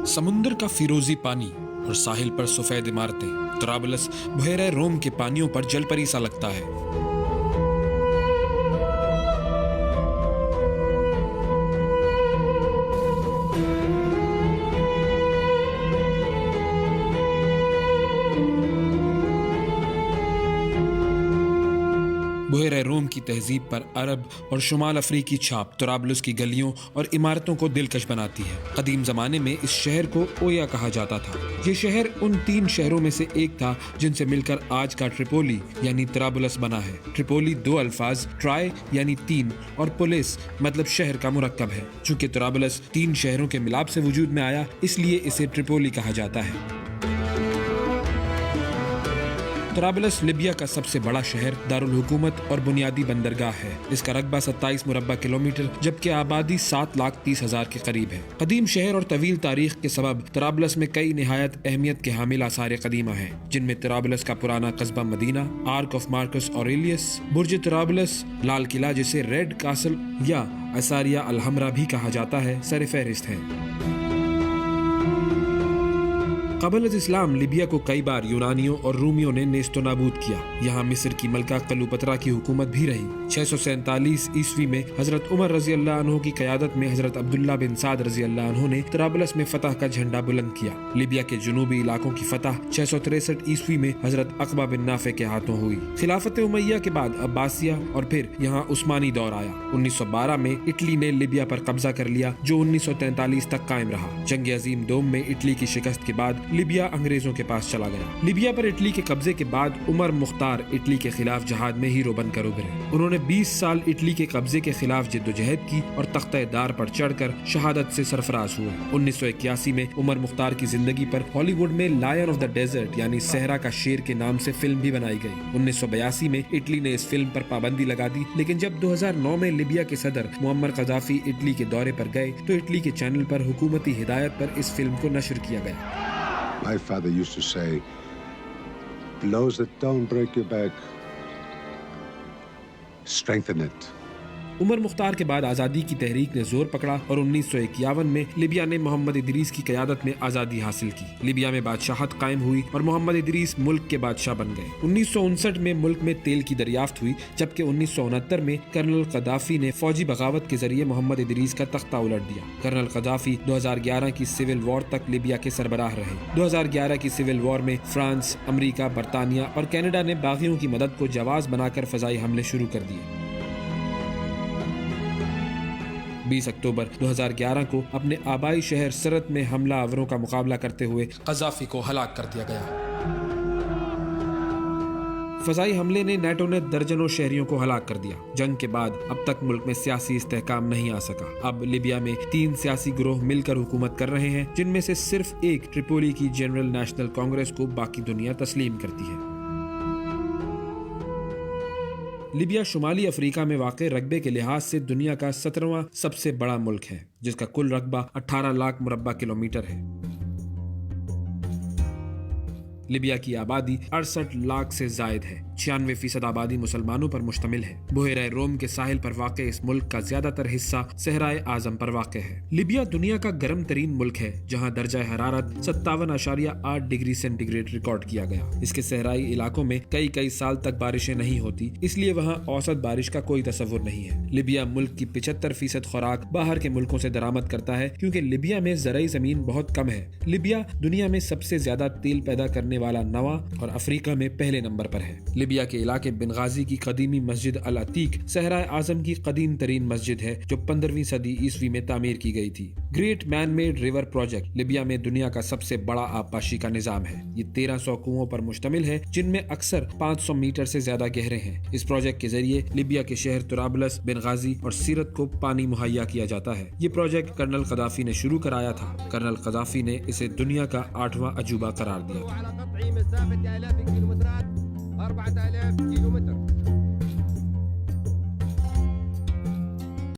समुंदर का फिरोजी पानी और साहिल पर सफेद इमारतें, तराबलस बहरा रोम के पानियों पर जलपरी सा लगता है। बहरा रोम की तहजीब पर अरब और शुमाल अफ्रीकी छाप तराबलस की गलियों और इमारतों को दिलकश बनाती है। कदीम जमाने में इस शहर को ओया कहा जाता था। ये शहर उन 3 शहरों में से एक था जिनसे मिलकर आज का ट्रिपोली यानी तराबलस बना है। ट्रिपोली 2 अल्फाज ट्राई यानी 3 और पोलिस मतलब शहर का मुरक्कब है। चूंकि तराबलस 3 शहरों के मिलाप से वजूद में आया, इसलिए इसे ट्रिपोली कहा जाता है। तराबलस लिबिया का सबसे बड़ा शहर, दारुल हुकूमत और बुनियादी बंदरगाह है। इसका रकबा 27 मुरब्बा किलोमीटर जबकि आबादी 7,30,000 के करीब है। कदीम शहर और तवील तारीख के सबब तराबलस में कई निहायत अहमियत के हामिल आसार कदीमा हैं, जिनमें तराबलस का पुराना कस्बा मदीना, आर्क ऑफ मार्कस ऑरेलियस, बुर्ज तराबलस, लाल किला जिसे रेड कासल या असारिया अलहमरा भी कहा जाता है, सर फहरिस्त है। कबल इस्लाम लिबिया को कई बार यूनानियों और रूमियों ने नेस्तो नाबूद किया। यहाँ मिस्र की मलका क्लियोपत्रा की हुकूमत भी रही। 647 ईस्वी में हजरत उमर रजी अल्लाह अन्हु की क़यादत में हजरत अब्दुल्ला बिन साद रजी अल्लाह अन्हु ने तराबलस में फतह का झंडा बुलंद किया। लिबिया के जुनूबी इलाकों की फतह 663 ईस्वी में हजरत अकबा बिन नाफे के हाथों हुई। खिलाफत उमैया के बाद अब्बासिया और फिर यहाँ उस्मानी दौर आया। 1912 में इटली ने लिबिया पर कब्जा कर लिया, जो 1943 तक कायम रहा। जंग अजीम दोम में इटली की शिकस्त के बाद लिबिया अंग्रेजों के पास चला गया। लिबिया पर इटली के कब्जे के बाद उमर मुख्तार इटली के खिलाफ जहाद में हीरो बनकर उभरे। उन्होंने 20 साल इटली के कब्जे के खिलाफ जिद्दोजहद की और तख्ते-ए-दार पर चढ़कर शहादत से सरफराज हुए। 1981 में उमर मुख्तार की जिंदगी पर हॉलीवुड में लायन ऑफ द डेजर्ट यानी सहरा का शेर के नाम से फिल्म भी बनाई गई। 1982 में इटली ने इस फिल्म पर पाबंदी लगा दी, लेकिन जब 2009 में लिबिया के सदर मुअम्मर कज़ाफ़ी इटली के दौरे पर गए तो इटली के चैनल पर हुकूमती हिदायत पर इस फिल्म को नशर किया गया। My father used to say, blows that don't break your back, strengthen it. Umar Mukhtar के बाद आज़ादी की तहरीक ने जोर पकड़ा और 1951 में लिबिया ने मोहम्मद इदरीस की क़यादत में आज़ादी हासिल की। लिबिया में बादशाहत कायम हुई और मोहम्मद इदरीस मुल्क के बादशाह बन गए। 1959 में मुल्क में तेल की दरियाफ्त हुई, जबकि 1969 में कर्नल कज़ाफ़ी ने फौजी बगावत के जरिए मोहम्मद इदरीस का तख्ता उलट दिया। कर्नल कज़ाफ़ी 2011 की सिविल वॉर तक लिबिया के सरबराह रहे। 2011 की सिविल वॉर में फ्रांस, अमरीका, बरतानिया और कनाडा ने बागियों की मदद को जवाज बनाकर फ़ज़ाई हमले शुरू कर दिए। 20 अक्टूबर 2011 को अपने आबाई शहर सरत में हमला आवरों का मुकाबला करते हुए कज़ाफ़ी को हलाक कर दिया गया। फ़ज़ाई हमले ने नेटो ने दर्जनों शहरियों को हलाक कर दिया। जंग के बाद अब तक मुल्क में सियासी इस्तेहकाम नहीं आ सका। अब लिबिया में 3 सियासी गिरोह मिलकर हुकूमत कर रहे हैं, जिनमें से सिर्फ एक ट्रिपोली की जनरल नेशनल कांग्रेस को बाकी दुनिया तस्लीम करती है। लिबिया शुमाली अफ्रीका में वाक़े रकबे के लिहाज से दुनिया का 17वां सबसे बड़ा मुल्क है, जिसका कुल रकबा 18 लाख मुरब्बा किलोमीटर है। लिबिया की आबादी 68 लाख से जायद है। 96% आबादी मुसलमानों पर मुश्तमिल है। बहरा रोम के साहिल पर वाक़े इस मुल्क का ज्यादातर हिस्सा सहराए आजम पर वाक़े है। लिबिया दुनिया का गर्म तरीन मुल्क है, जहाँ दर्जा हरारत 57.8 डिग्री सेंटीग्रेड रिकॉर्ड किया गया। इसके सहराई इलाकों में कई साल तक बारिशें नहीं होती, इसलिए वहाँ औसत बारिश का कोई तस्वुर नहीं है। लिबिया मुल्क की 75% खुराक बाहर के मुल्कों से दरामद करता है, क्योंकि लिबिया में ज़राई ज़मीन बहुत कम है। लिबिया दुनिया में सबसे ज्यादा तेल पैदा करने वाला नवा और अफ्रीका में पहले नंबर पर है। लिबिया के इलाके बिनगाजी की कदीमी मस्जिद अल अतीक सहराए आजम की कदीम तरीन मस्जिद है, जो 15वीं सदी ईस्वी में तामीर की गई थी। Great man made river project Libya में दुनिया का सबसे बड़ा आबपाशी का निजाम है। ये 1300 कुओं पर मुश्तमिल है, जिनमें अक्सर 500 मीटर से ज्यादा गहरे हैं। इस प्रोजेक्ट के जरिए लिबिया के शहर तराबलस, बिनगाजी और सीरत को पानी मुहैया किया जाता है। ये प्रोजेक्ट कर्नल कज़ाफ़ी ने शुरू कराया था। कर्नल कज़ाफ़ी ने इसे दुनिया का 8वां अजूबा करार दिया था।